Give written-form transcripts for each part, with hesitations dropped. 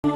जय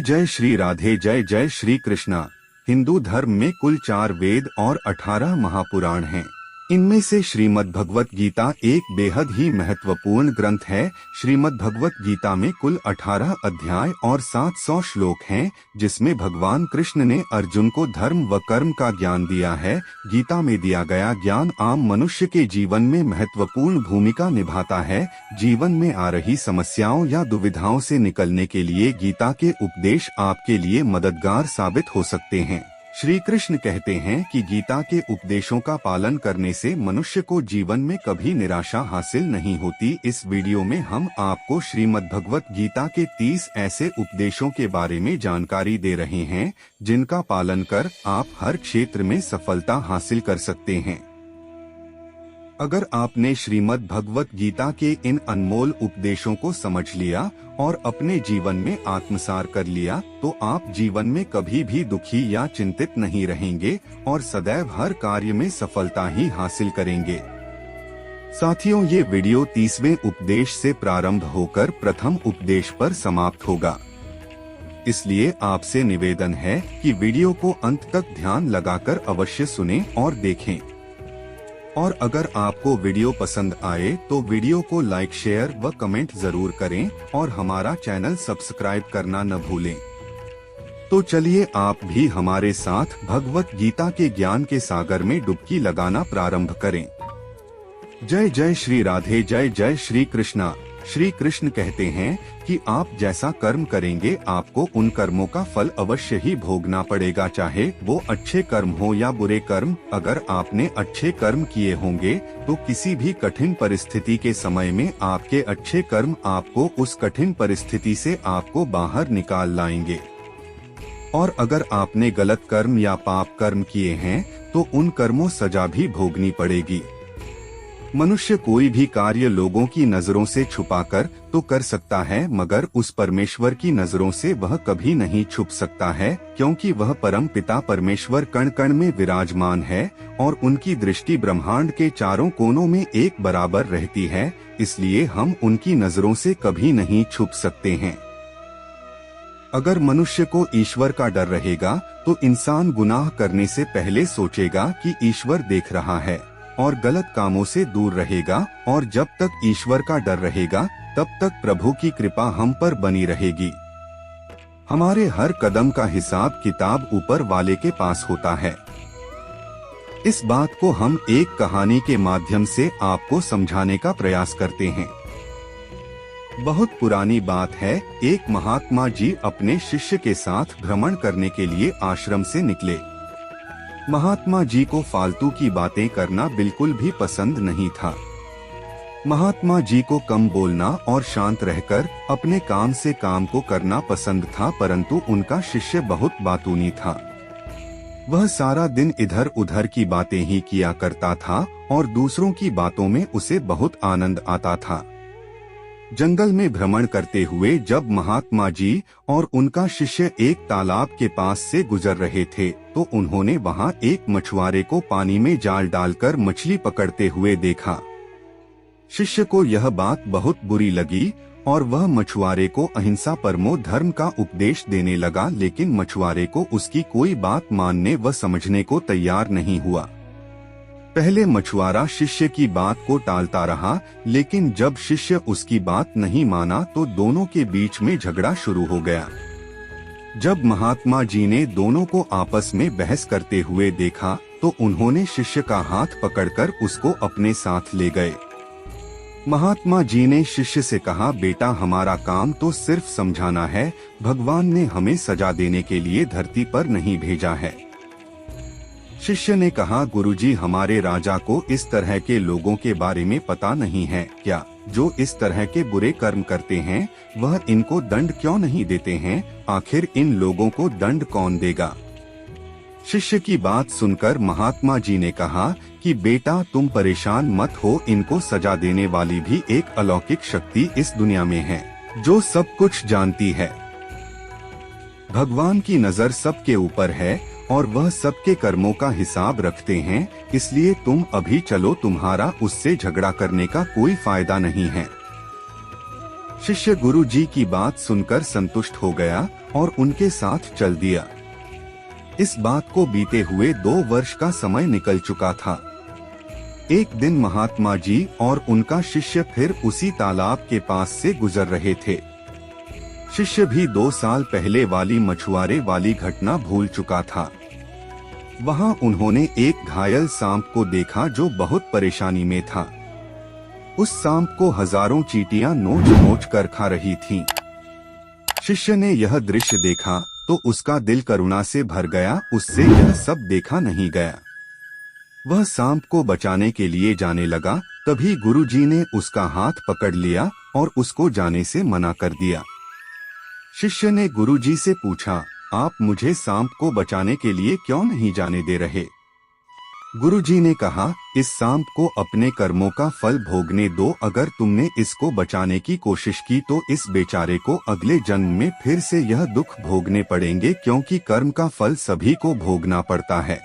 जय श्री राधे, जय जय श्री कृष्णा। हिंदू धर्म में कुल 4 वेद और 18 महापुराण हैं। इनमें से श्रीमद् भगवत गीता एक बेहद ही महत्वपूर्ण ग्रंथ है। श्रीमद् भगवत गीता में कुल 18 अध्याय और 700 श्लोक हैं, जिसमें भगवान कृष्ण ने अर्जुन को धर्म व कर्म का ज्ञान दिया है। गीता में दिया गया ज्ञान आम मनुष्य के जीवन में महत्वपूर्ण भूमिका निभाता है। जीवन में आ रही समस्याओं या दुविधाओं से निकलने के लिए गीता के उपदेश आपके लिए मददगार साबित हो सकते हैं। श्री कृष्ण कहते हैं कि गीता के उपदेशों का पालन करने से मनुष्य को जीवन में कभी निराशा हासिल नहीं होती। इस वीडियो में हम आपको श्रीमद् भगवत गीता के 30 ऐसे उपदेशों के बारे में जानकारी दे रहे हैं, जिनका पालन कर आप हर क्षेत्र में सफलता हासिल कर सकते हैं। अगर आपने श्रीमद् भगवत गीता के इन अनमोल उपदेशों को समझ लिया और अपने जीवन में आत्मसात कर लिया, तो आप जीवन में कभी भी दुखी या चिंतित नहीं रहेंगे और सदैव हर कार्य में सफलता ही हासिल करेंगे। साथियों, ये वीडियो 30वें उपदेश से प्रारंभ होकर प्रथम उपदेश पर समाप्त होगा, इसलिए आपसे निवेदन है कि वीडियो को अंत तक ध्यान लगाकर अवश्य सुनें और देखें। और अगर आपको वीडियो पसंद आए तो वीडियो को लाइक, शेयर व कमेंट जरूर करें और हमारा चैनल सब्सक्राइब करना न भूलें। तो चलिए आप भी हमारे साथ भगवत गीता के ज्ञान के सागर में डुबकी लगाना प्रारंभ करें। जय जय श्री राधे, जय जय श्री कृष्णा। श्री कृष्ण कहते हैं कि आप जैसा कर्म करेंगे आपको उन कर्मों का फल अवश्य ही भोगना पड़ेगा, चाहे वो अच्छे कर्म हो या बुरे कर्म। अगर आपने अच्छे कर्म किए होंगे तो किसी भी कठिन परिस्थिति के समय में आपके अच्छे कर्म आपको उस कठिन परिस्थिति से आपको बाहर निकाल लाएंगे। और अगर आपने गलत कर्म या पाप कर्म किए हैं तो उन कर्मों सजा भी भोगनी पड़ेगी। मनुष्य कोई भी कार्य लोगों की नजरों से छुपाकर तो कर सकता है, मगर उस परमेश्वर की नजरों से वह कभी नहीं छुप सकता है, क्योंकि वह परम पिता परमेश्वर कण कण में विराजमान है और उनकी दृष्टि ब्रह्मांड के चारों कोनों में एक बराबर रहती है। इसलिए हम उनकी नजरों से कभी नहीं छुप सकते हैं। अगर मनुष्य को ईश्वर का डर रहेगा तो इंसान गुनाह करने से पहले सोचेगा कि ईश्वर देख रहा है और गलत कामों से दूर रहेगा। और जब तक ईश्वर का डर रहेगा तब तक प्रभु की कृपा हम पर बनी रहेगी। हमारे हर कदम का हिसाब किताब ऊपर वाले के पास होता है। इस बात को हम एक कहानी के माध्यम से आपको समझाने का प्रयास करते हैं। बहुत पुरानी बात है, एक महात्मा जी अपने शिष्य के साथ भ्रमण करने के लिए आश्रम से निकले। महात्मा जी को फालतू की बातें करना बिल्कुल भी पसंद नहीं था। महात्मा जी को कम बोलना और शांत रहकर अपने काम से काम को करना पसंद था, परंतु उनका शिष्य बहुत बातूनी था। वह सारा दिन इधर उधर की बातें ही किया करता था और दूसरों की बातों में उसे बहुत आनंद आता था। जंगल में भ्रमण करते हुए जब महात्मा जी और उनका शिष्य एक तालाब के पास से गुजर रहे थे तो उन्होंने वहां एक मछुआरे को पानी में जाल डालकर मछली पकड़ते हुए देखा। शिष्य को यह बात बहुत बुरी लगी और वह मछुआरे को अहिंसा परमो धर्म का उपदेश देने लगा, लेकिन मछुआरे को उसकी कोई बात मानने व समझने को तैयार नहीं हुआ। पहले मछुआरा शिष्य की बात को टालता रहा, लेकिन जब शिष्य उसकी बात नहीं माना तो दोनों के बीच में झगड़ा शुरू हो गया। जब महात्मा जी ने दोनों को आपस में बहस करते हुए देखा तो उन्होंने शिष्य का हाथ पकड़कर उसको अपने साथ ले गए। महात्मा जी ने शिष्य से कहा, बेटा हमारा काम तो सिर्फ समझाना है, भगवान ने हमें सजा देने के लिए धरती पर नहीं भेजा है। शिष्य ने कहा, गुरुजी हमारे राजा को इस तरह के लोगों के बारे में पता नहीं है क्या? जो इस तरह के बुरे कर्म करते हैं वह इनको दंड क्यों नहीं देते हैं? आखिर इन लोगों को दंड कौन देगा? शिष्य की बात सुनकर महात्मा जी ने कहा कि बेटा तुम परेशान मत हो, इनको सजा देने वाली भी एक अलौकिक शक्ति इस दुनिया में है जो सब कुछ जानती है। भगवान की नजर सबके ऊपर है और वह सबके कर्मों का हिसाब रखते हैं, इसलिए तुम अभी चलो, तुम्हारा उससे झगड़ा करने का कोई फायदा नहीं है। शिष्य गुरु जी की बात सुनकर संतुष्ट हो गया और उनके साथ चल दिया। इस बात को बीते हुए 2 वर्ष का समय निकल चुका था। एक दिन महात्मा जी और उनका शिष्य फिर उसी तालाब के पास से गुजर रहे थे। शिष्य भी 2 साल पहले वाली मछुआरे वाली घटना भूल चुका था। वहां उन्होंने एक घायल सांप को देखा जो बहुत परेशानी में था। उस सांप को हजारों चींटियां नोच नोच कर खा रही थीं। शिष्य ने यह दृश्य देखा तो उसका दिल करुणा से भर गया, उससे यह सब देखा नहीं गया। वह सांप को बचाने के लिए जाने लगा, तभी गुरुजी ने उसका हाथ पकड़ लिया और उसको जाने से मना कर दिया। शिष्य ने गुरुजी से पूछा, आप मुझे सांप को बचाने के लिए क्यों नहीं जाने दे रहे? गुरुजी ने कहा, इस सांप को अपने कर्मों का फल भोगने दो। अगर तुमने इसको बचाने की कोशिश की तो इस बेचारे को अगले जन्म में फिर से यह दुख भोगने पड़ेंगे, क्योंकि कर्म का फल सभी को भोगना पड़ता है।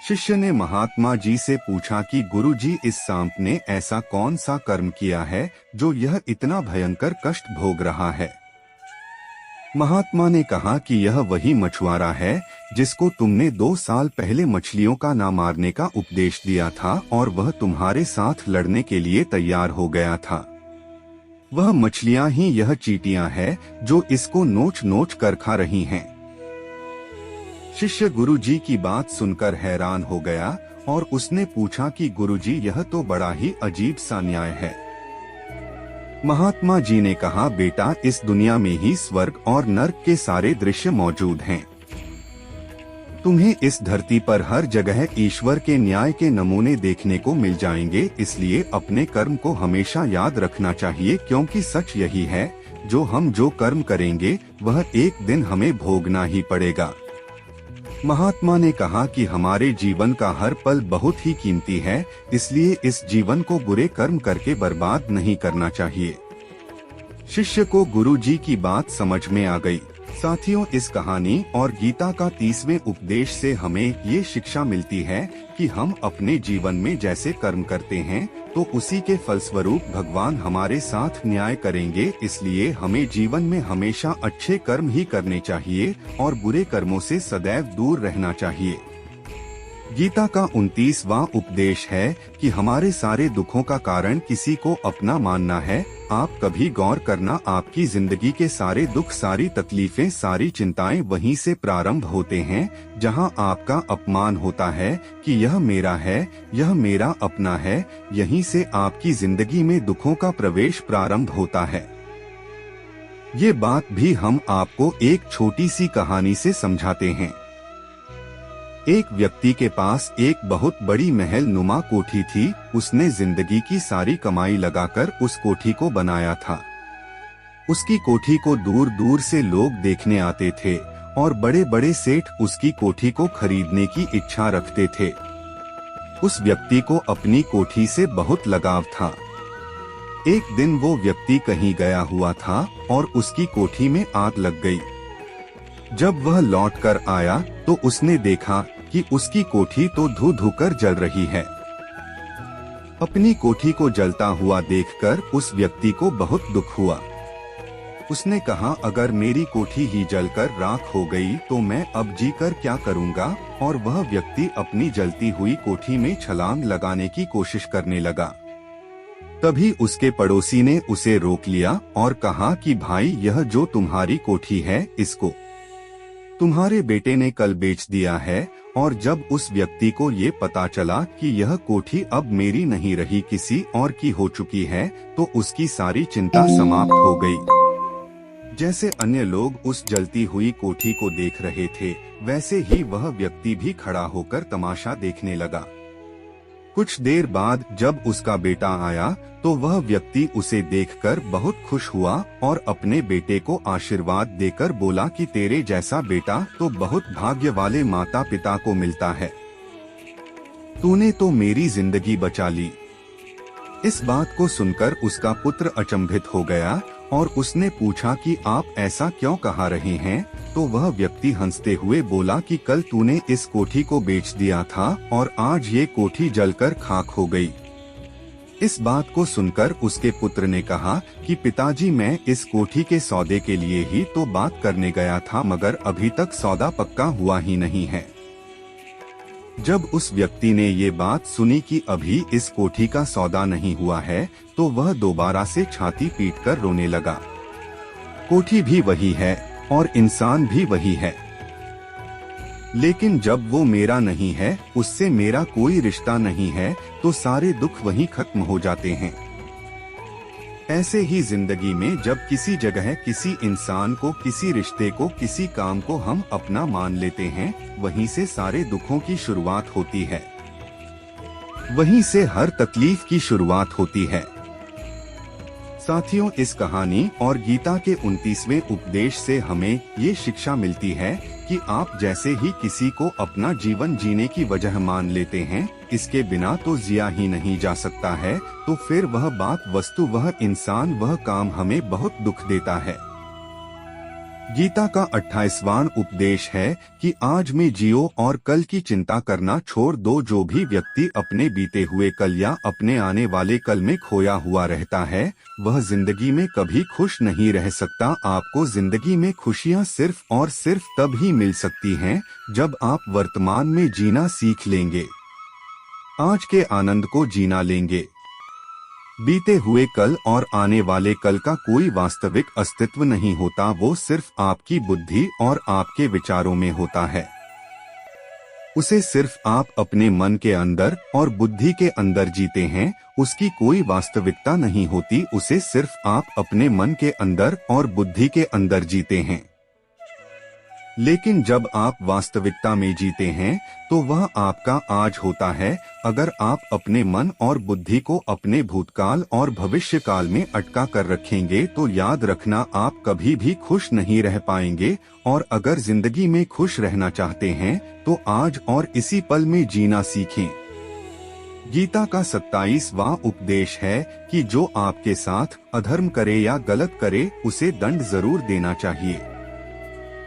शिष्य ने महात्मा जी से पूछा कि गुरुजी, इस सांप ने ऐसा कौन सा कर्म किया है जो यह इतना भयंकर कष्ट भोग रहा है? महात्मा ने कहा कि यह वही मछुआरा है जिसको तुमने 2 साल पहले मछलियों का ना मारने का उपदेश दिया था और वह तुम्हारे साथ लड़ने के लिए तैयार हो गया था। वह मछलियां ही यह चींटियां हैं जो इसको नोच नोच कर खा रही हैं। शिष्य गुरुजी की बात सुनकर हैरान हो गया और उसने पूछा कि गुरुजी, यह तो बड़ा ही अजीब सा न्याय है। महात्मा जी ने कहा, बेटा, इस दुनिया में ही स्वर्ग और नर्क के सारे दृश्य मौजूद हैं। तुम्हें इस धरती पर हर जगह ईश्वर के न्याय के नमूने देखने को मिल जाएंगे, इसलिए अपने कर्म को हमेशा याद रखना चाहिए, क्योंकि सच यही है, जो कर्म करेंगे वह एक दिन हमें भोगना ही पड़ेगा। महात्मा ने कहा कि हमारे जीवन का हर पल बहुत ही कीमती है, इसलिए इस जीवन को बुरे कर्म करके बर्बाद नहीं करना चाहिए। शिष्य को गुरुजी की बात समझ में आ गई। साथियों, इस कहानी और गीता का 30वें उपदेश से हमें ये शिक्षा मिलती है कि हम अपने जीवन में जैसे कर्म करते हैं तो उसी के फलस्वरूप भगवान हमारे साथ न्याय करेंगे, इसलिए हमें जीवन में हमेशा अच्छे कर्म ही करने चाहिए और बुरे कर्मों से सदैव दूर रहना चाहिए। गीता का 29वां उपदेश है कि हमारे सारे दुखों का कारण किसी को अपना मानना है। आप कभी गौर करना, आपकी जिंदगी के सारे दुख, सारी तकलीफें, सारी चिंताएं वहीं से प्रारंभ होते हैं जहां आपका अपमान होता है कि यह मेरा है, यह मेरा अपना है। यहीं से आपकी जिंदगी में दुखों का प्रवेश प्रारंभ होता है। ये बात भी हम आपको एक छोटी सी कहानी से समझाते हैं। एक व्यक्ति के पास एक बहुत बड़ी महल नुमा कोठी थी। उसने जिंदगी की सारी कमाई लगाकर उस कोठी को बनाया था। उसकी कोठी को दूर दूर से लोग देखने आते थे और बड़े बड़े सेठ उसकी कोठी को खरीदने की इच्छा रखते थे। उस व्यक्ति को अपनी कोठी से बहुत लगाव था। एक दिन वो व्यक्ति कहीं गया हुआ था और उसकी कोठी में आग लग गई। जब वह लौटकर आया तो उसने देखा कि उसकी कोठी तो धू धू कर जल रही है। अपनी कोठी को जलता हुआ देखकर उस व्यक्ति को बहुत दुख हुआ। उसने कहा, अगर मेरी कोठी ही जलकर राख हो गई तो मैं अब जीकर क्या करूंगा? और वह व्यक्ति अपनी जलती हुई कोठी में छलांग लगाने की कोशिश करने लगा। तभी उसके पड़ोसी ने उसे रोक लिया और कहा कि भाई, यह जो तुम्हारी कोठी है इसको तुम्हारे बेटे ने कल बेच दिया है। और जब उस व्यक्ति को ये पता चला कि यह कोठी अब मेरी नहीं रही, किसी और की हो चुकी है, तो उसकी सारी चिंता समाप्त हो गई। जैसे अन्य लोग उस जलती हुई कोठी को देख रहे थे, वैसे ही वह व्यक्ति भी खड़ा होकर तमाशा देखने लगा। कुछ देर बाद जब उसका बेटा आया तो वह व्यक्ति उसे देखकर बहुत खुश हुआ और अपने बेटे को आशीर्वाद देकर बोला कि तेरे जैसा बेटा तो बहुत भाग्य वाले माता पिता को मिलता है। तूने तो मेरी जिंदगी बचा ली। इस बात को सुनकर उसका पुत्र अचंभित हो गया और उसने पूछा कि आप ऐसा क्यों कहा रहे हैं। तो वह व्यक्ति हंसते हुए बोला कि कल तूने इस कोठी को बेच दिया था और आज ये कोठी जलकर खाक हो गई। इस बात को सुनकर उसके पुत्र ने कहा कि पिताजी, मैं इस कोठी के सौदे के लिए ही तो बात करने गया था, मगर अभी तक सौदा पक्का हुआ ही नहीं है। जब उस व्यक्ति ने ये बात सुनी कि अभी इस कोठी का सौदा नहीं हुआ है तो वह दोबारा से छाती पीटकर रोने लगा। कोठी भी वही है और इंसान भी वही है, लेकिन जब वो मेरा नहीं है, उससे मेरा कोई रिश्ता नहीं है, तो सारे दुख वहीं खत्म हो जाते हैं। ऐसे ही जिंदगी में जब किसी जगह किसी इंसान को, किसी रिश्ते को, किसी काम को हम अपना मान लेते हैं, वहीं से सारे दुखों की शुरुआत होती है, वहीं से हर तकलीफ की शुरुआत होती है। साथियों, इस कहानी और गीता के 29वें उपदेश से हमें ये शिक्षा मिलती है कि आप जैसे ही किसी को अपना जीवन जीने की वजह मान लेते हैं, इसके बिना तो जिया ही नहीं जा सकता है, तो फिर वह बात, वस्तु, वह इंसान, वह काम हमें बहुत दुख देता है। गीता का 28वां उपदेश है कि आज में जियो और कल की चिंता करना छोड़ दो। जो भी व्यक्ति अपने बीते हुए कल या अपने आने वाले कल में खोया हुआ रहता है, वह जिंदगी में कभी खुश नहीं रह सकता। आपको जिंदगी में खुशियां सिर्फ और सिर्फ तब ही मिल सकती हैं जब आप वर्तमान में जीना सीख लेंगे, आज के आनंद को जीना लेंगे। बीते हुए कल और आने वाले कल का कोई वास्तविक अस्तित्व नहीं होता, वो सिर्फ आपकी बुद्धि और आपके विचारों में होता है। उसे सिर्फ आप अपने मन के अंदर और बुद्धि के अंदर जीते हैं, उसकी कोई वास्तविकता नहीं होती, उसे सिर्फ आप अपने मन के अंदर और बुद्धि के अंदर जीते हैं। लेकिन जब आप वास्तविकता में जीते हैं तो वह आपका आज होता है। अगर आप अपने मन और बुद्धि को अपने भूतकाल और भविष्य काल में अटका कर रखेंगे तो याद रखना, आप कभी भी खुश नहीं रह पाएंगे। और अगर जिंदगी में खुश रहना चाहते हैं तो आज और इसी पल में जीना सीखें। गीता का 27वां उपदेश है कि जो आपके साथ अधर्म करे या गलत करे, उसे दंड जरूर देना चाहिए।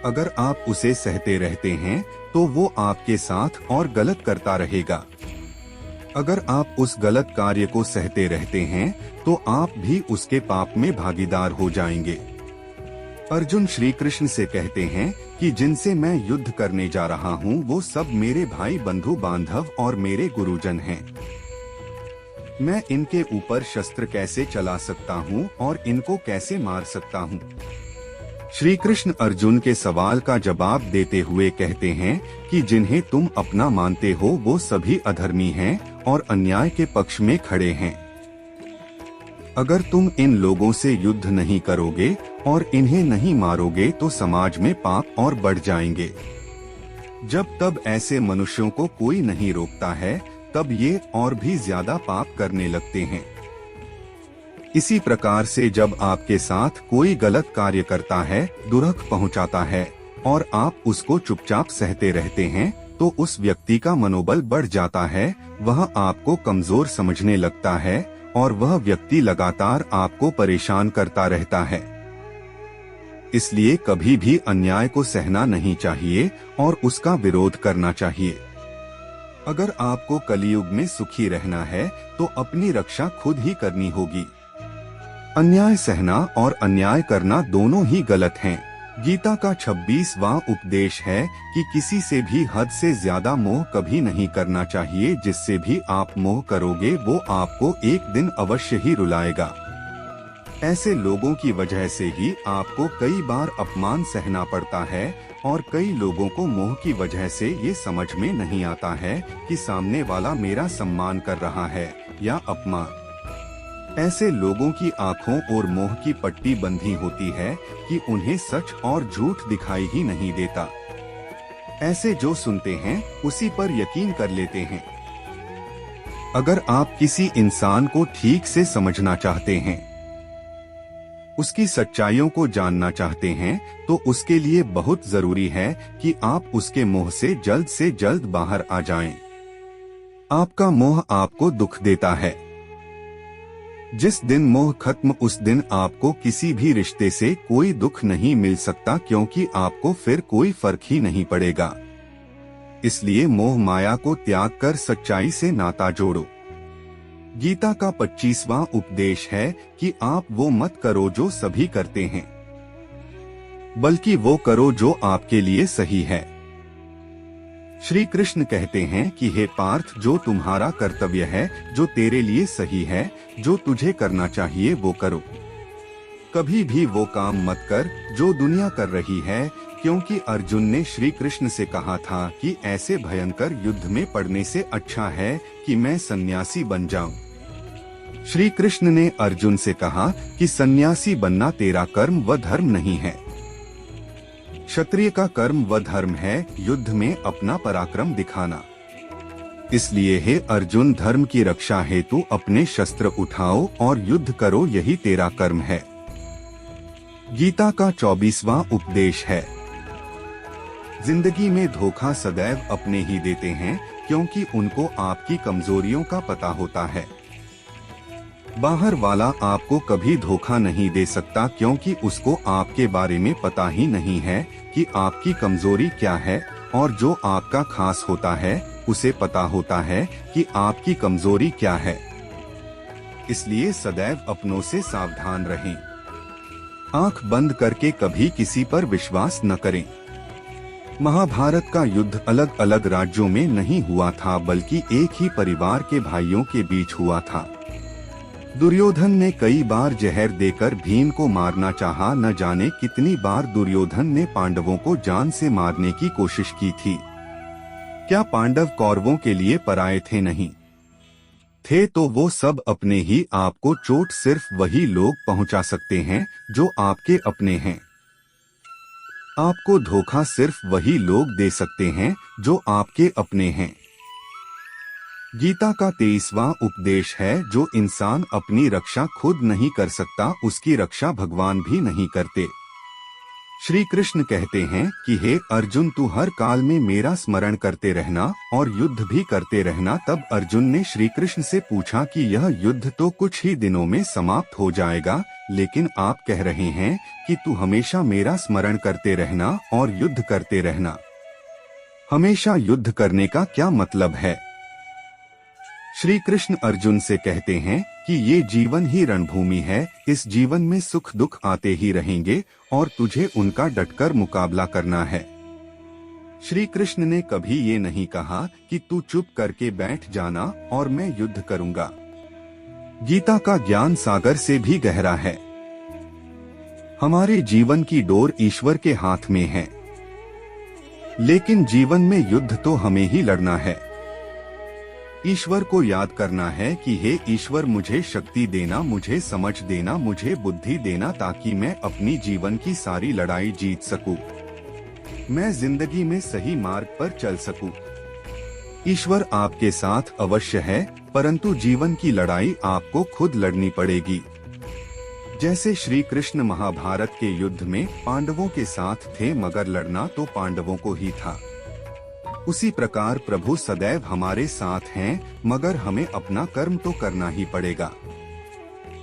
अगर आप उसे सहते रहते हैं तो वो आपके साथ और गलत करता रहेगा। अगर आप उस गलत कार्य को सहते रहते हैं तो आप भी उसके पाप में भागीदार हो जाएंगे। अर्जुन श्री कृष्ण से कहते हैं कि जिनसे मैं युद्ध करने जा रहा हूँ वो सब मेरे भाई, बंधु बांधव और मेरे गुरुजन हैं। मैं इनके ऊपर शस्त्र कैसे चला सकता हूँ और इनको कैसे मार सकता हूँ। श्री कृष्ण अर्जुन के सवाल का जवाब देते हुए कहते हैं कि जिन्हें तुम अपना मानते हो वो सभी अधर्मी हैं और अन्याय के पक्ष में खड़े हैं। अगर तुम इन लोगों से युद्ध नहीं करोगे और इन्हें नहीं मारोगे तो समाज में पाप और बढ़ जाएंगे। जब तब ऐसे मनुष्यों को कोई नहीं रोकता है, तब ये और भी ज्यादा पाप करने लगते हैं। इसी प्रकार से जब आपके साथ कोई गलत कार्य करता है, दुर्हक पहुंचाता है और आप उसको चुपचाप सहते रहते हैं, तो उस व्यक्ति का मनोबल बढ़ जाता है, वह आपको कमजोर समझने लगता है और वह व्यक्ति लगातार आपको परेशान करता रहता है। इसलिए कभी भी अन्याय को सहना नहीं चाहिए और उसका विरोध करना चाहिए। अगर आपको कलियुग में सुखी रहना है तो अपनी रक्षा खुद ही करनी होगी। अन्याय सहना और अन्याय करना दोनों ही गलत हैं। गीता का 26वां उपदेश है कि किसी से भी हद से ज्यादा मोह कभी नहीं करना चाहिए। जिससे भी आप मोह करोगे वो आपको एक दिन अवश्य ही रुलाएगा। ऐसे लोगों की वजह से ही आपको कई बार अपमान सहना पड़ता है और कई लोगों को मोह की वजह से ये समझ में नहीं आता है कि सामने वाला मेरा सम्मान कर रहा है या अपमान। ऐसे लोगों की आंखों और मोह की पट्टी बंधी होती है कि उन्हें सच और झूठ दिखाई ही नहीं देता। ऐसे जो सुनते हैं उसी पर यकीन कर लेते हैं। अगर आप किसी इंसान को ठीक से समझना चाहते हैं, उसकी सच्चाइयों को जानना चाहते हैं, तो उसके लिए बहुत जरूरी है कि आप उसके मोह से जल्द बाहर आ जाएं। आपका मोह आपको दुख देता है। जिस दिन मोह खत्म, उस दिन आपको किसी भी रिश्ते से कोई दुख नहीं मिल सकता, क्योंकि आपको फिर कोई फर्क ही नहीं पड़ेगा। इसलिए मोह माया को त्याग कर सच्चाई से नाता जोड़ो। गीता का 25वां उपदेश है कि आप वो मत करो जो सभी करते हैं, बल्कि वो करो जो आपके लिए सही है। श्री कृष्ण कहते हैं कि हे पार्थ, जो तुम्हारा कर्तव्य है, जो तेरे लिए सही है, जो तुझे करना चाहिए वो करो। कभी भी वो काम मत कर जो दुनिया कर रही है, क्योंकि अर्जुन ने श्री कृष्ण से कहा था कि ऐसे भयंकर युद्ध में पड़ने से अच्छा है कि मैं सन्यासी बन जाऊं। श्री कृष्ण ने अर्जुन से कहा कि सन्यासी बनना तेरा कर्म व धर्म नहीं है। क्षत्रिय का कर्म व धर्म है युद्ध में अपना पराक्रम दिखाना। इसलिए हे अर्जुन, धर्म की रक्षा हेतु अपने शस्त्र उठाओ और युद्ध करो, यही तेरा कर्म है। गीता का 24वां उपदेश है, जिंदगी में धोखा सदैव अपने ही देते हैं, क्योंकि उनको आपकी कमजोरियों का पता होता है। बाहर वाला आपको कभी धोखा नहीं दे सकता, क्योंकि उसको आपके बारे में पता ही नहीं है कि आपकी कमजोरी क्या है, और जो आपका खास होता है उसे पता होता है कि आपकी कमजोरी क्या है। इसलिए सदैव अपनों से सावधान रहें। आंख बंद करके कभी किसी पर विश्वास न करें। महाभारत का युद्ध अलग अलग राज्यों में नहीं हुआ था, बल्कि एक ही परिवार के भाइयों के बीच हुआ था। दुर्योधन ने कई बार जहर देकर भीम को मारना चाहा, न जाने कितनी बार दुर्योधन ने पांडवों को जान से मारने की कोशिश की थी। क्या पांडव कौरवों के लिए पराये थे? नहीं थे। तो वो सब अपने ही आप को चोट सिर्फ वही लोग पहुंचा सकते हैं जो आपके अपने हैं। आपको धोखा सिर्फ वही लोग दे सकते हैं जो आपके अपने हैं। गीता का 23वां उपदेश है, जो इंसान अपनी रक्षा खुद नहीं कर सकता, उसकी रक्षा भगवान भी नहीं करते। श्री कृष्ण कहते हैं कि हे अर्जुन, तू हर काल में मेरा स्मरण करते रहना और युद्ध भी करते रहना। तब अर्जुन ने श्री कृष्ण से पूछा कि यह युद्ध तो कुछ ही दिनों में समाप्त हो जाएगा, लेकिन आप कह रहे हैं कि तू हमेशा मेरा स्मरण करते रहना और युद्ध करते रहना। हमेशा युद्ध करने का क्या मतलब है? श्री कृष्ण अर्जुन से कहते हैं कि ये जीवन ही रणभूमि है, इस जीवन में सुख दुख आते ही रहेंगे और तुझे उनका डटकर मुकाबला करना है। श्री कृष्ण ने कभी ये नहीं कहा कि तू चुप करके बैठ जाना और मैं युद्ध करूंगा। गीता का ज्ञान सागर से भी गहरा है। हमारे जीवन की डोर ईश्वर के हाथ में है, लेकिन जीवन में युद्ध तो हमें ही लड़ना है। ईश्वर को याद करना है कि हे ईश्वर, मुझे शक्ति देना, मुझे समझ देना, मुझे बुद्धि देना, ताकि मैं अपनी जीवन की सारी लड़ाई जीत सकूं। मैं जिंदगी में सही मार्ग पर चल सकूं। ईश्वर आपके साथ अवश्य है, परंतु जीवन की लड़ाई आपको खुद लड़नी पड़ेगी। जैसे श्री कृष्ण महाभारत के युद्ध में पांडवों के साथ थे, मगर लड़ना तो पांडवों को ही था। उसी प्रकार प्रभु सदैव हमारे साथ हैं, मगर हमें अपना कर्म तो करना ही पड़ेगा।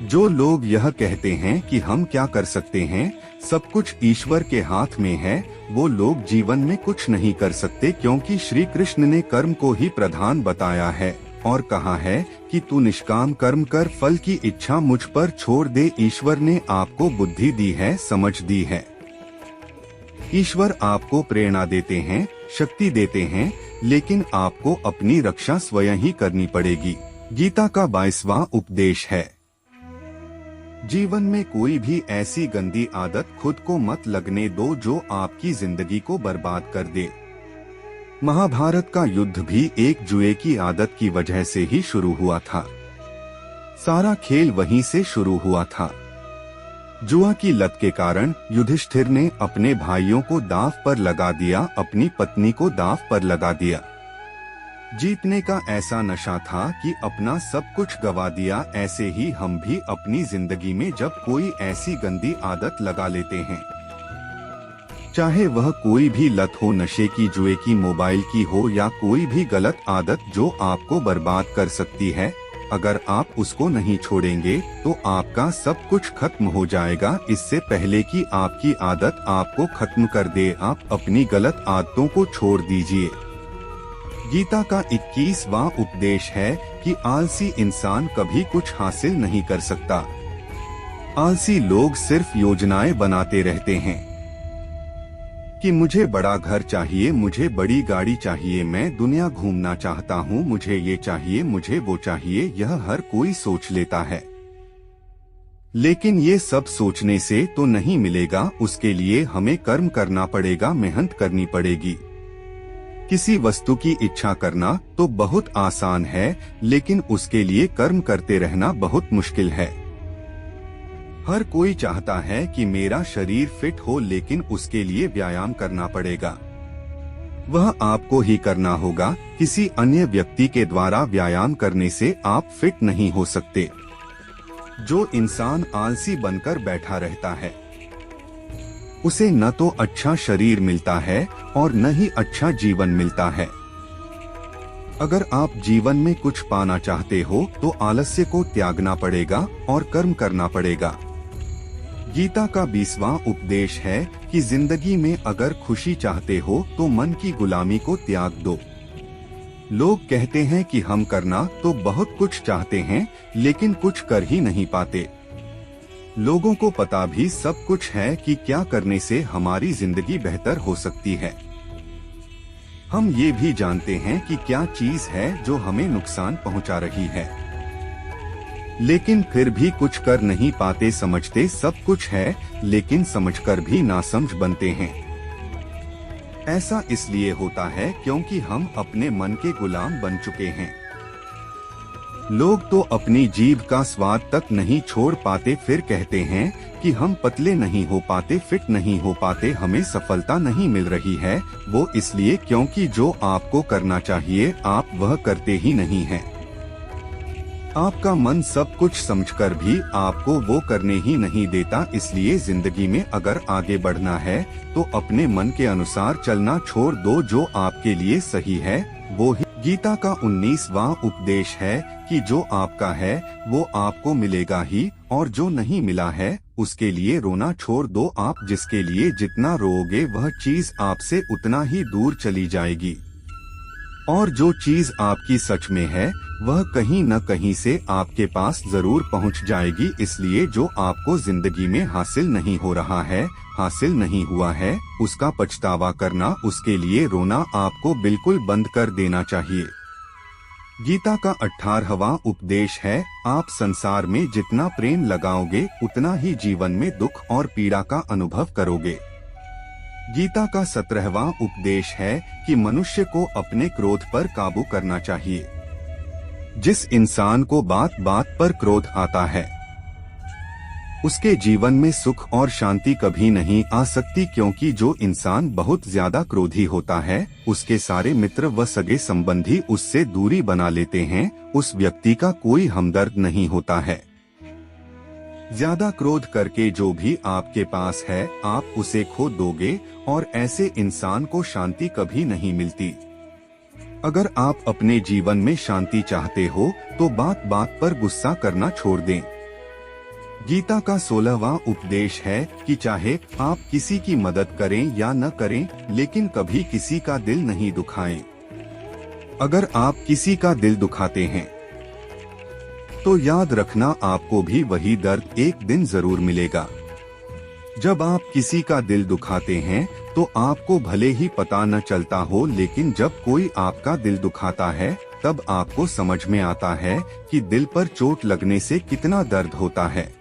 जो लोग यह कहते हैं कि हम क्या कर सकते हैं, सब कुछ ईश्वर के हाथ में है, वो लोग जीवन में कुछ नहीं कर सकते, क्योंकि श्री कृष्ण ने कर्म को ही प्रधान बताया है और कहा है कि तू निष्काम कर्म कर, फल की इच्छा मुझ पर छोड़ दे। ईश्वर ने आपको बुद्धि दी है, समझ दी है। ईश्वर आपको प्रेरणा देते हैं, शक्ति देते हैं, लेकिन आपको अपनी रक्षा स्वयं ही करनी पड़ेगी। गीता का 22वां उपदेश है, जीवन में कोई भी ऐसी गंदी आदत खुद को मत लगने दो जो आपकी जिंदगी को बर्बाद कर दे। महाभारत का युद्ध भी एक जुए की आदत की वजह से ही शुरू हुआ था। सारा खेल वहीं से शुरू हुआ था। जुआ की लत के कारण युधिष्ठिर ने अपने भाइयों को दांव पर लगा दिया, अपनी पत्नी को दांव पर लगा दिया। जीतने का ऐसा नशा था कि अपना सब कुछ गवा दिया। ऐसे ही हम भी अपनी जिंदगी में जब कोई ऐसी गंदी आदत लगा लेते हैं, चाहे वह कोई भी लत हो, नशे की, जुए की, मोबाइल की हो या कोई भी गलत आदत जो आपको बर्बाद कर सकती है, अगर आप उसको नहीं छोड़ेंगे तो आपका सब कुछ खत्म हो जाएगा। इससे पहले कि आपकी आदत आपको खत्म कर दे, आप अपनी गलत आदतों को छोड़ दीजिए। गीता का 21वां उपदेश है कि आलसी इंसान कभी कुछ हासिल नहीं कर सकता। आलसी लोग सिर्फ योजनाएं बनाते रहते हैं कि मुझे बड़ा घर चाहिए, मुझे बड़ी गाड़ी चाहिए, मैं दुनिया घूमना चाहता हूँ, मुझे ये चाहिए, मुझे वो चाहिए। यह हर कोई सोच लेता है, लेकिन ये सब सोचने से तो नहीं मिलेगा। उसके लिए हमें कर्म करना पड़ेगा, मेहनत करनी पड़ेगी। किसी वस्तु की इच्छा करना तो बहुत आसान है, लेकिन उसके लिए कर्म करते रहना बहुत मुश्किल है। हर कोई चाहता है कि मेरा शरीर फिट हो, लेकिन उसके लिए व्यायाम करना पड़ेगा। वह आपको ही करना होगा, किसी अन्य व्यक्ति के द्वारा व्यायाम करने से आप फिट नहीं हो सकते। जो इंसान आलसी बनकर बैठा रहता है, उसे न तो अच्छा शरीर मिलता है और न ही अच्छा जीवन मिलता है। अगर आप जीवन में कुछ पाना चाहते हो तो आलस्य को त्यागना पड़ेगा और कर्म करना पड़ेगा। गीता का 20वां उपदेश है कि जिंदगी में अगर खुशी चाहते हो तो मन की गुलामी को त्याग दो। लोग कहते हैं कि हम करना तो बहुत कुछ चाहते हैं, लेकिन कुछ कर ही नहीं पाते। लोगों को पता भी सब कुछ है कि क्या करने से हमारी जिंदगी बेहतर हो सकती है। हम ये भी जानते हैं कि क्या चीज है जो हमें नुकसान पहुंचा रही है, लेकिन फिर भी कुछ कर नहीं पाते। समझते सब कुछ है, लेकिन समझकर भी नासमझ बनते हैं। ऐसा इसलिए होता है क्योंकि हम अपने मन के गुलाम बन चुके हैं। लोग तो अपनी जीभ का स्वाद तक नहीं छोड़ पाते, फिर कहते हैं कि हम पतले नहीं हो पाते, फिट नहीं हो पाते, हमें सफलता नहीं मिल रही है। वो इसलिए क्योंकि जो आपको करना चाहिए आप वह करते ही नहीं हैं। आपका मन सब कुछ समझकर भी आपको वो करने ही नहीं देता। इसलिए जिंदगी में अगर आगे बढ़ना है तो अपने मन के अनुसार चलना छोड़ दो। जो आपके लिए सही है वो ही गीता का 19वां उपदेश है कि जो आपका है वो आपको मिलेगा ही, और जो नहीं मिला है उसके लिए रोना छोड़ दो। आप जिसके लिए जितना रोओगे वह चीज आपसे उतना ही दूर चली जाएगी, और जो चीज आपकी सच में है वह कहीं न कहीं से आपके पास जरूर पहुंच जाएगी। इसलिए जो आपको जिंदगी में हासिल नहीं हो रहा है, हासिल नहीं हुआ है, उसका पछतावा करना, उसके लिए रोना आपको बिल्कुल बंद कर देना चाहिए। गीता का 18वां उपदेश है, आप संसार में जितना प्रेम लगाओगे उतना ही जीवन में दुख और पीड़ा का अनुभव करोगे। गीता का 17वां उपदेश है कि मनुष्य को अपने क्रोध पर काबू करना चाहिए। जिस इंसान को बात बात पर क्रोध आता है उसके जीवन में सुख और शांति कभी नहीं आ सकती, क्योंकि जो इंसान बहुत ज्यादा क्रोधी होता है उसके सारे मित्र व सगे संबंधी उससे दूरी बना लेते हैं। उस व्यक्ति का कोई हमदर्द नहीं होता है। ज्यादा क्रोध करके जो भी आपके पास है आप उसे खो दोगे, और ऐसे इंसान को शांति कभी नहीं मिलती। अगर आप अपने जीवन में शांति चाहते हो तो बात बात पर गुस्सा करना छोड़ दें। गीता का 16वां उपदेश है कि चाहे आप किसी की मदद करें या न करें, लेकिन कभी किसी का दिल नहीं दुखाएं। अगर आप किसी का दिल दुखाते हैं तो याद रखना आपको भी वही दर्द एक दिन जरूर मिलेगा। जब आप किसी का दिल दुखाते हैं तो आपको भले ही पता न चलता हो, लेकिन जब कोई आपका दिल दुखाता है तब आपको समझ में आता है कि दिल पर चोट लगने से कितना दर्द होता है।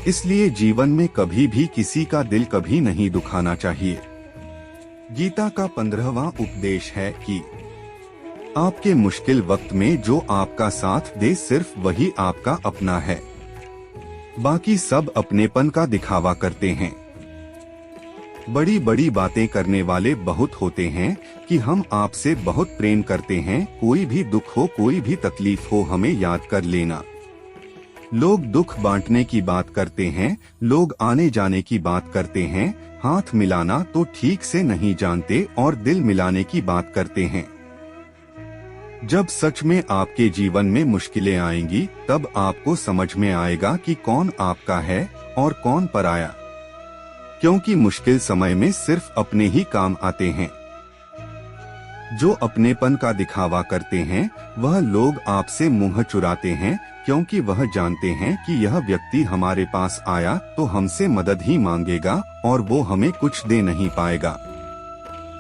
इसलिए जीवन में कभी भी किसी का दिल कभी नहीं दुखाना चाहिए। गीता का 15वां उपदेश है कि आपके मुश्किल वक्त में जो आपका साथ दे सिर्फ वही आपका अपना है, बाकी सब अपनेपन का दिखावा करते हैं। बड़ी बड़ी बातें करने वाले बहुत होते हैं कि हम आपसे बहुत प्रेम करते हैं, कोई भी दुख हो कोई भी तकलीफ हो हमें याद कर लेना। लोग दुख बांटने की बात करते हैं, लोग आने जाने की बात करते हैं, हाथ मिलाना तो ठीक से नहीं जानते और दिल मिलाने की बात करते हैं। जब सच में आपके जीवन में मुश्किलें आएंगी तब आपको समझ में आएगा कि कौन आपका है और कौन पराया, क्योंकि मुश्किल समय में सिर्फ अपने ही काम आते हैं। जो अपनेपन का दिखावा करते हैं वह लोग आपसे मुंह चुराते हैं, क्योंकि वह जानते हैं कि यह व्यक्ति हमारे पास आया तो हमसे मदद ही मांगेगा और वो हमें कुछ दे नहीं पाएगा।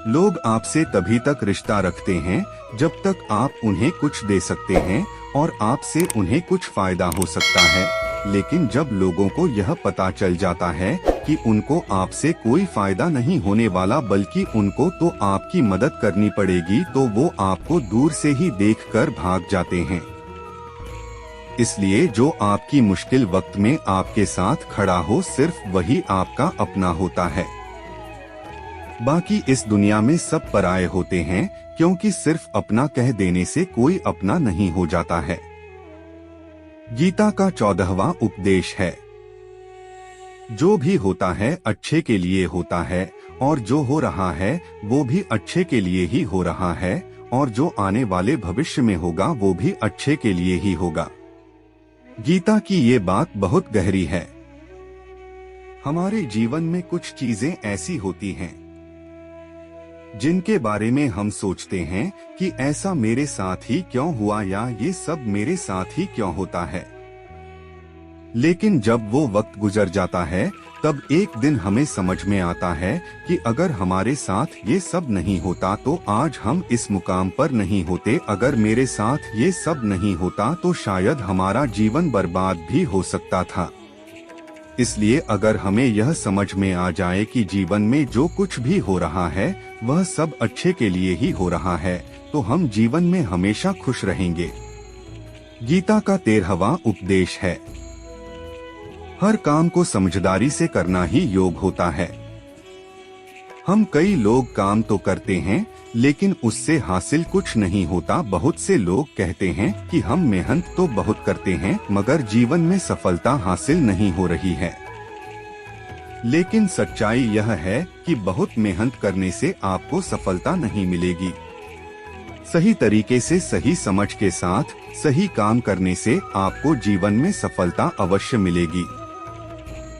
लोग आपसे तभी तक रिश्ता रखते हैं जब तक आप उन्हें कुछ दे सकते हैं और आपसे उन्हें कुछ फायदा हो सकता है, लेकिन जब लोगों को यह पता चल जाता है कि उनको आपसे कोई फायदा नहीं होने वाला बल्कि उनको तो आपकी मदद करनी पड़ेगी, तो वो आपको दूर से ही देखकर भाग जाते हैं। इसलिए जो आपकी मुश्किल वक्त में आपके साथ खड़ा हो सिर्फ वही आपका अपना होता है। बाकी इस दुनिया में सब पराये होते हैं, क्योंकि सिर्फ अपना कह देने से कोई अपना नहीं हो जाता है। गीता का 14वां उपदेश है, जो भी होता है अच्छे के लिए होता है और जो हो रहा है वो भी अच्छे के लिए ही हो रहा है और जो आने वाले भविष्य में होगा वो भी अच्छे के लिए ही होगा। गीता की ये बात बहुत गहरी है। हमारे जीवन में कुछ चीजें ऐसी होती हैं जिनके बारे में हम सोचते हैं कि ऐसा मेरे साथ ही क्यों हुआ या ये सब मेरे साथ ही क्यों होता है, लेकिन जब वो वक्त गुजर जाता है तब एक दिन हमें समझ में आता है कि अगर हमारे साथ ये सब नहीं होता तो आज हम इस मुकाम पर नहीं होते, अगर मेरे साथ ये सब नहीं होता तो शायद हमारा जीवन बर्बाद भी हो सकता था। इसलिए अगर हमें यह समझ में आ जाए कि जीवन में जो कुछ भी हो रहा है वह सब अच्छे के लिए ही हो रहा है, तो हम जीवन में हमेशा खुश रहेंगे। गीता का 13वां उपदेश है, हर काम को समझदारी से करना ही योग होता है। हम कई लोग काम तो करते हैं लेकिन उससे हासिल कुछ नहीं होता। बहुत से लोग कहते हैं कि हम मेहनत तो बहुत करते हैं मगर जीवन में सफलता हासिल नहीं हो रही है, लेकिन सच्चाई यह है कि बहुत मेहनत करने से आपको सफलता नहीं मिलेगी। सही तरीके से सही समझ के साथ सही काम करने से आपको जीवन में सफलता अवश्य मिलेगी।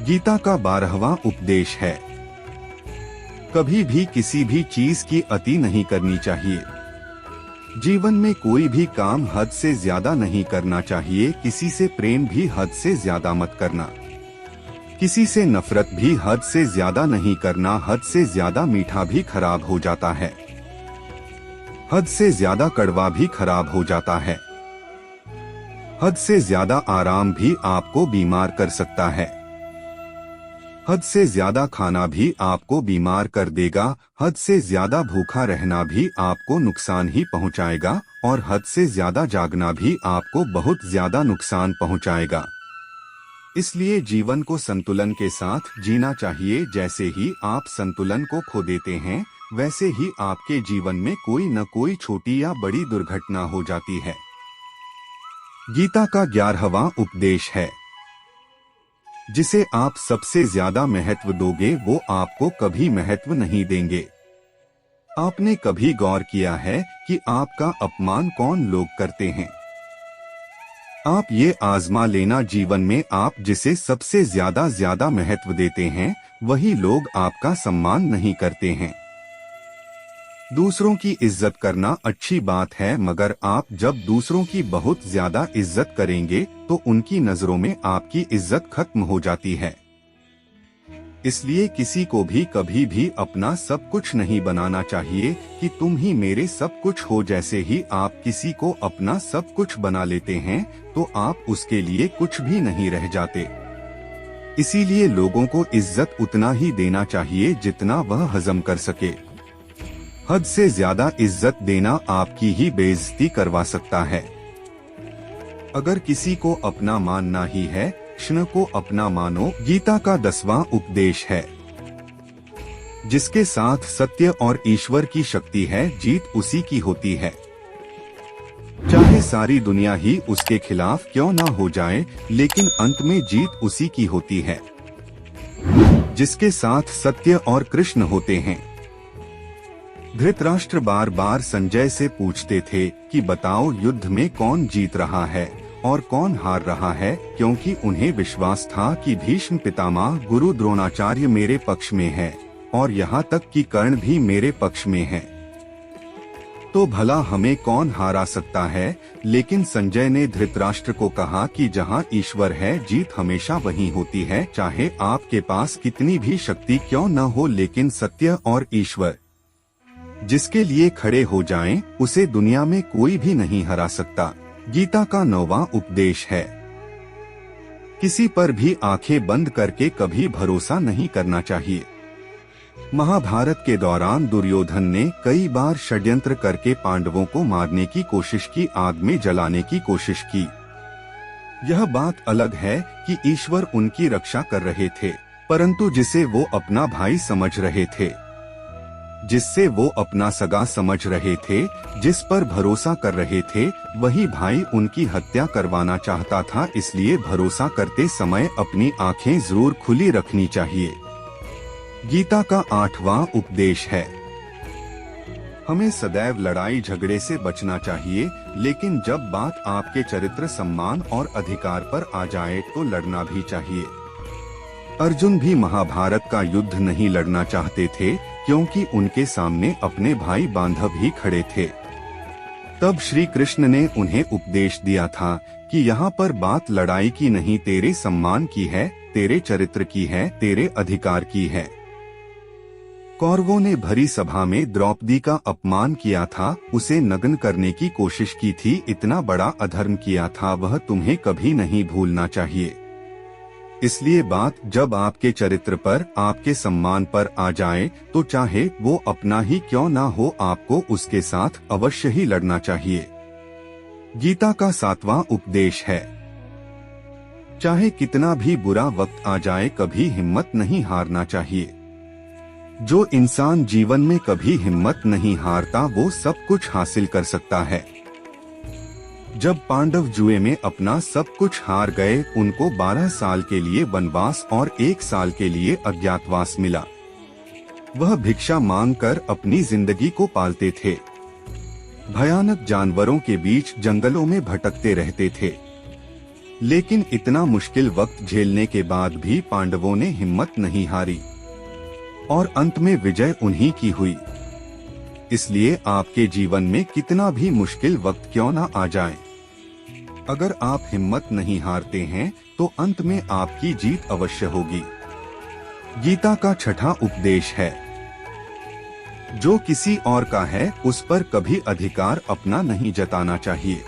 गीता का 12वां उपदेश है, कभी भी किसी भी चीज की अति नहीं करनी चाहिए। जीवन में कोई भी काम हद से ज्यादा नहीं करना चाहिए। किसी से प्रेम भी हद से ज्यादा मत करना, किसी से नफरत भी हद से ज्यादा नहीं करना। हद से ज्यादा मीठा भी खराब हो जाता है, हद से ज्यादा कड़वा भी खराब हो जाता है। हद से ज्यादा आराम भी आपको बीमार कर सकता है, हद से ज्यादा खाना भी आपको बीमार कर देगा। हद से ज्यादा भूखा रहना भी आपको नुकसान ही पहुंचाएगा और हद से ज्यादा जागना भी आपको बहुत ज्यादा नुकसान पहुंचाएगा। इसलिए जीवन को संतुलन के साथ जीना चाहिए। जैसे ही आप संतुलन को खो देते हैं वैसे ही आपके जीवन में कोई न कोई छोटी या बड़ी दुर्घटना हो जाती है। गीता का 11वां उपदेश है, जिसे आप सबसे ज्यादा महत्व दोगे वो आपको कभी महत्व नहीं देंगे। आपने कभी गौर किया है कि आपका अपमान कौन लोग करते हैं? आप ये आजमा लेना, जीवन में आप जिसे सबसे ज्यादा महत्व देते हैं वही लोग आपका सम्मान नहीं करते हैं। दूसरों की इज्जत करना अच्छी बात है, मगर आप जब दूसरों की बहुत ज्यादा इज्जत करेंगे तो उनकी नजरों में आपकी इज्जत खत्म हो जाती है। इसलिए किसी को भी कभी भी अपना सब कुछ नहीं बनाना चाहिए कि तुम ही मेरे सब कुछ हो। जैसे ही आप किसी को अपना सब कुछ बना लेते हैं तो आप उसके लिए कुछ भी नहीं रह जाते। इसीलिए लोगों को इज्जत उतना ही देना चाहिए जितना वह हजम कर सके। हद से ज्यादा इज्जत देना आपकी ही बेइज्जती करवा सकता है। अगर किसी को अपना मानना ही है, कृष्ण को अपना मानो। गीता का 10वां उपदेश है, जिसके साथ सत्य और ईश्वर की शक्ति है, जीत उसी की होती है। चाहे सारी दुनिया ही उसके खिलाफ क्यों ना हो जाए, लेकिन अंत में जीत उसी की होती है जिसके साथ सत्य और कृष्ण होते हैं। धृतराष्ट्र बार बार संजय से पूछते थे कि बताओ युद्ध में कौन जीत रहा है और कौन हार रहा है, क्योंकि उन्हें विश्वास था कि भीष्म पितामह गुरु द्रोणाचार्य मेरे पक्ष में है और यहाँ तक कि कर्ण भी मेरे पक्ष में है, तो भला हमें कौन हरा सकता है। लेकिन संजय ने धृतराष्ट्र को कहा कि जहाँ ईश्वर है, जीत हमेशा वहीं होती है, चाहे आपके पास कितनी भी शक्ति क्यों न हो, लेकिन सत्य और ईश्वर जिसके लिए खड़े हो जाएं, उसे दुनिया में कोई भी नहीं हरा सकता। गीता का 9वां उपदेश है, किसी पर भी आंखें बंद करके कभी भरोसा नहीं करना चाहिए। महाभारत के दौरान दुर्योधन ने कई बार षड्यंत्र करके पांडवों को मारने की कोशिश की, आग में जलाने की कोशिश की। यह बात अलग है कि ईश्वर उनकी रक्षा कर रहे थे, परंतु जिसे वो अपना भाई समझ रहे थे, जिससे वो अपना सगा समझ रहे थे, जिस पर भरोसा कर रहे थे, वही भाई उनकी हत्या करवाना चाहता था। इसलिए भरोसा करते समय अपनी आंखें जरूर खुली रखनी चाहिए। गीता का 8वां उपदेश है, हमें सदैव लड़ाई झगड़े से बचना चाहिए, लेकिन जब बात आपके चरित्र, सम्मान और अधिकार पर आ जाए तो लड़ना भी चाहिए। अर्जुन भी महाभारत का युद्ध नहीं लड़ना चाहते थे, क्योंकि उनके सामने अपने भाई बांधव ही खड़े थे। तब श्री कृष्ण ने उन्हें उपदेश दिया था कि यहाँ पर बात लड़ाई की नहीं, तेरे सम्मान की है, तेरे चरित्र की है, तेरे अधिकार की है। कौरवों ने भरी सभा में द्रौपदी का अपमान किया था, उसे नग्न करने की कोशिश की थी, इतना बड़ा अधर्म किया था, वह तुम्हें कभी नहीं भूलना चाहिए। इसलिए बात जब आपके चरित्र पर, आपके सम्मान पर आ जाए, तो चाहे वो अपना ही क्यों ना हो, आपको उसके साथ अवश्य ही लड़ना चाहिए। गीता का 7वां उपदेश है, चाहे कितना भी बुरा वक्त आ जाए, कभी हिम्मत नहीं हारना चाहिए। जो इंसान जीवन में कभी हिम्मत नहीं हारता, वो सब कुछ हासिल कर सकता है। जब पांडव जुए में अपना सब कुछ हार गए, उनको 12 साल के लिए वनवास और 1 साल के लिए अज्ञातवास मिला। वह भिक्षा मांगकर अपनी जिंदगी को पालते थे, भयानक जानवरों के बीच जंगलों में भटकते रहते थे, लेकिन इतना मुश्किल वक्त झेलने के बाद भी पांडवों ने हिम्मत नहीं हारी और अंत में विजय उन्हीं की हुई। इसलिए आपके जीवन में कितना भी मुश्किल वक्त क्यों ना आ जाए, अगर आप हिम्मत नहीं हारते हैं तो अंत में आपकी जीत अवश्य होगी। गीता का 6वां उपदेश है, जो किसी और का है उस पर कभी अधिकार अपना नहीं जताना चाहिए।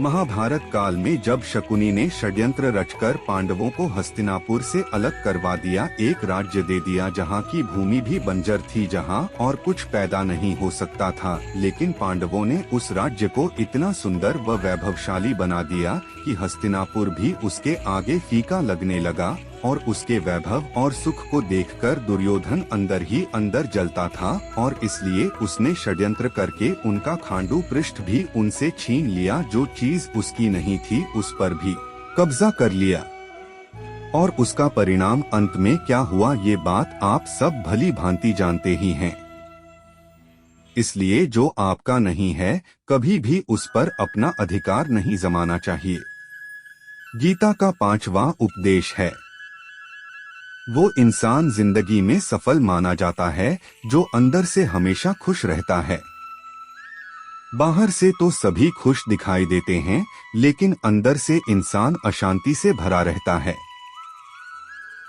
महाभारत काल में जब शकुनी ने षड्यंत्र रचकर पांडवों को हस्तिनापुर से अलग करवा दिया, एक राज्य दे दिया जहां की भूमि भी बंजर थी, जहां और कुछ पैदा नहीं हो सकता था, लेकिन पांडवों ने उस राज्य को इतना सुंदर व वैभवशाली बना दिया कि हस्तिनापुर भी उसके आगे फीका लगने लगा और उसके वैभव और सुख को देखकर दुर्योधन अंदर ही अंदर जलता था, और इसलिए उसने षड्यंत्र करके उनका खांडू पृष्ठ भी उनसे छीन लिया, जो चीज उसकी नहीं थी उस पर भी कब्जा कर लिया। और उसका परिणाम अंत में क्या हुआ, ये बात आप सब भली भांति जानते ही हैं। इसलिए जो आपका नहीं है, कभी भी उस पर अपना अधिकार नहीं जमाना चाहिए। गीता का 5वां उपदेश है, वो इंसान जिंदगी में सफल माना जाता है जो अंदर से हमेशा खुश रहता है। बाहर से तो सभी खुश दिखाई देते हैं, लेकिन अंदर से इंसान अशांति से भरा रहता है।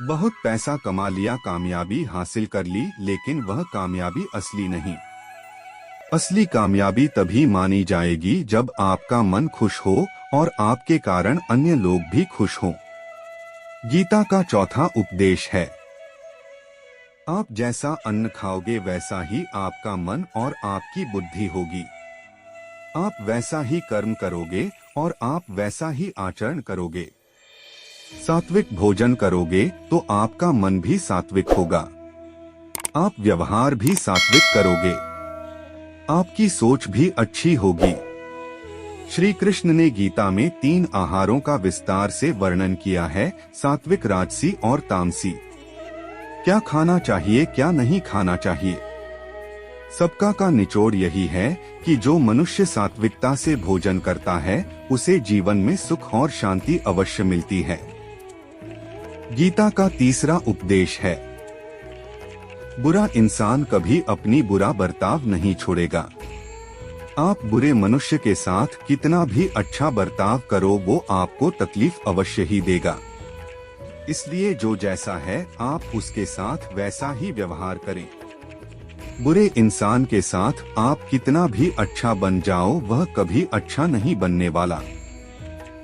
बहुत पैसा कमा लिया, कामयाबी हासिल कर ली, लेकिन वह कामयाबी असली नहीं। असली कामयाबी तभी मानी जाएगी जब आपका मन खुश हो और आपके कारण अन्य लोग भी खुश हों। गीता का 4वां उपदेश है, आप जैसा अन्न खाओगे वैसा ही आपका मन और आपकी बुद्धि होगी। आप वैसा ही कर्म करोगे और आप वैसा ही आचरण करोगे। सात्विक भोजन करोगे तो आपका मन भी सात्विक होगा। आप व्यवहार भी सात्विक करोगे, आपकी सोच भी अच्छी होगी। श्री कृष्ण ने गीता में 3 आहारों का विस्तार से वर्णन किया है, सात्विक, राजसी और तामसी। क्या खाना चाहिए, क्या नहीं खाना चाहिए, सबका का निचोड़ यही है कि जो मनुष्य सात्विकता से भोजन करता है उसे जीवन में सुख और शांति अवश्य मिलती है। गीता का तीसरा उपदेश है, बुरा इंसान कभी अपनी बुरा बर्ताव नहीं छोड़ेगा। आप बुरे मनुष्य के साथ कितना भी अच्छा बर्ताव करो वो आपको तकलीफ अवश्य ही देगा। इसलिए जो जैसा है आप उसके साथ वैसा ही व्यवहार करें। बुरे इंसान के साथ आप कितना भी अच्छा बन जाओ वह कभी अच्छा नहीं बनने वाला।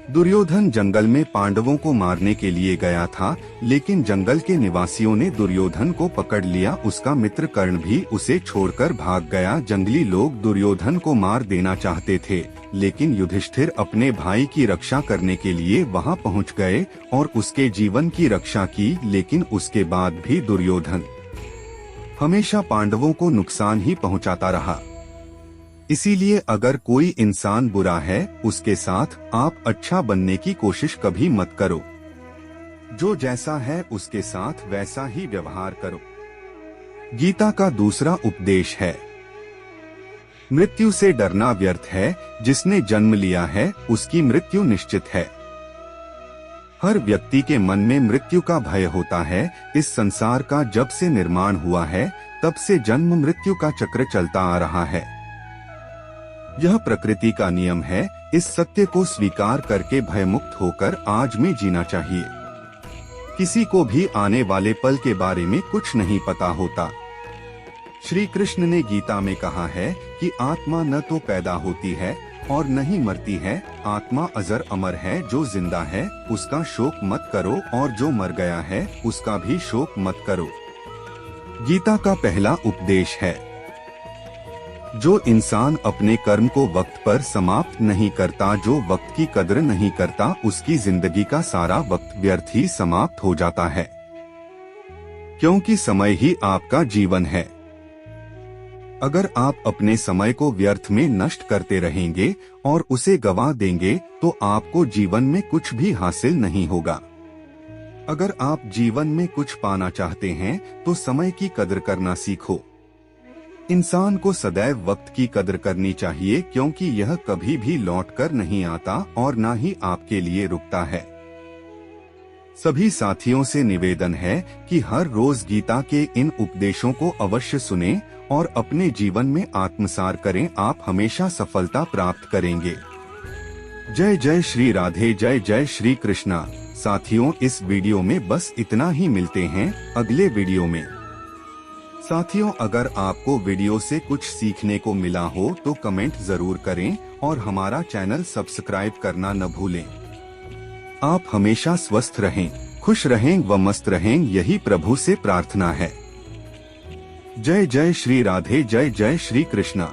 दुर्योधन जंगल में पांडवों को मारने के लिए गया था, लेकिन जंगल के निवासियों ने दुर्योधन को पकड़ लिया। उसका मित्र कर्ण भी उसे छोड़कर भाग गया। जंगली लोग दुर्योधन को मार देना चाहते थे, लेकिन युधिष्ठिर अपने भाई की रक्षा करने के लिए वहां पहुंच गए और उसके जीवन की रक्षा की। लेकिन उसके बाद भी दुर्योधन हमेशा पांडवों को नुकसान ही पहुंचाता रहा। इसीलिए अगर कोई इंसान बुरा है उसके साथ आप अच्छा बनने की कोशिश कभी मत करो। जो जैसा है उसके साथ वैसा ही व्यवहार करो। गीता का दूसरा उपदेश है, मृत्यु से डरना व्यर्थ है, जिसने जन्म लिया है उसकी मृत्यु निश्चित है। हर व्यक्ति के मन में मृत्यु का भय होता है। इस संसार का जब से निर्माण हुआ है तब से जन्म मृत्यु का चक्र चलता आ रहा है। यह प्रकृति का नियम है। इस सत्य को स्वीकार करके भयमुक्त होकर आज में जीना चाहिए। किसी को भी आने वाले पल के बारे में कुछ नहीं पता होता। श्री कृष्ण ने गीता में कहा है कि आत्मा न तो पैदा होती है और न ही मरती है, आत्मा अजर अमर है। जो जिंदा है उसका शोक मत करो और जो मर गया है उसका भी शोक मत करो। गीता का पहला उपदेश है, जो इंसान अपने कर्म को वक्त पर समाप्त नहीं करता, जो वक्त की कद्र नहीं करता, उसकी जिंदगी का सारा वक्त व्यर्थ ही समाप्त हो जाता है, क्योंकि समय ही आपका जीवन है। अगर आप अपने समय को व्यर्थ में नष्ट करते रहेंगे और उसे गंवा देंगे तो आपको जीवन में कुछ भी हासिल नहीं होगा। अगर आप जीवन में कुछ पाना चाहते हैं तो समय की कद्र करना सीखो। इंसान को सदैव वक्त की कद्र करनी चाहिए, क्योंकि यह कभी भी लौटकर नहीं आता और न ही आपके लिए रुकता है। सभी साथियों से निवेदन है कि हर रोज गीता के इन उपदेशों को अवश्य सुनें और अपने जीवन में आत्मसात करें। आप हमेशा सफलता प्राप्त करेंगे। जय जय श्री राधे, जय जय श्री कृष्णा। साथियों, इस वीडियो में बस इतना ही। मिलते हैं अगले वीडियो में। साथियों, अगर आपको वीडियो से कुछ सीखने को मिला हो तो कमेंट जरूर करें और हमारा चैनल सब्सक्राइब करना न भूलें। आप हमेशा स्वस्थ रहें, खुश रहें व मस्त रहें, यही प्रभु से प्रार्थना है। जय जय श्री राधे, जय जय श्री कृष्णा।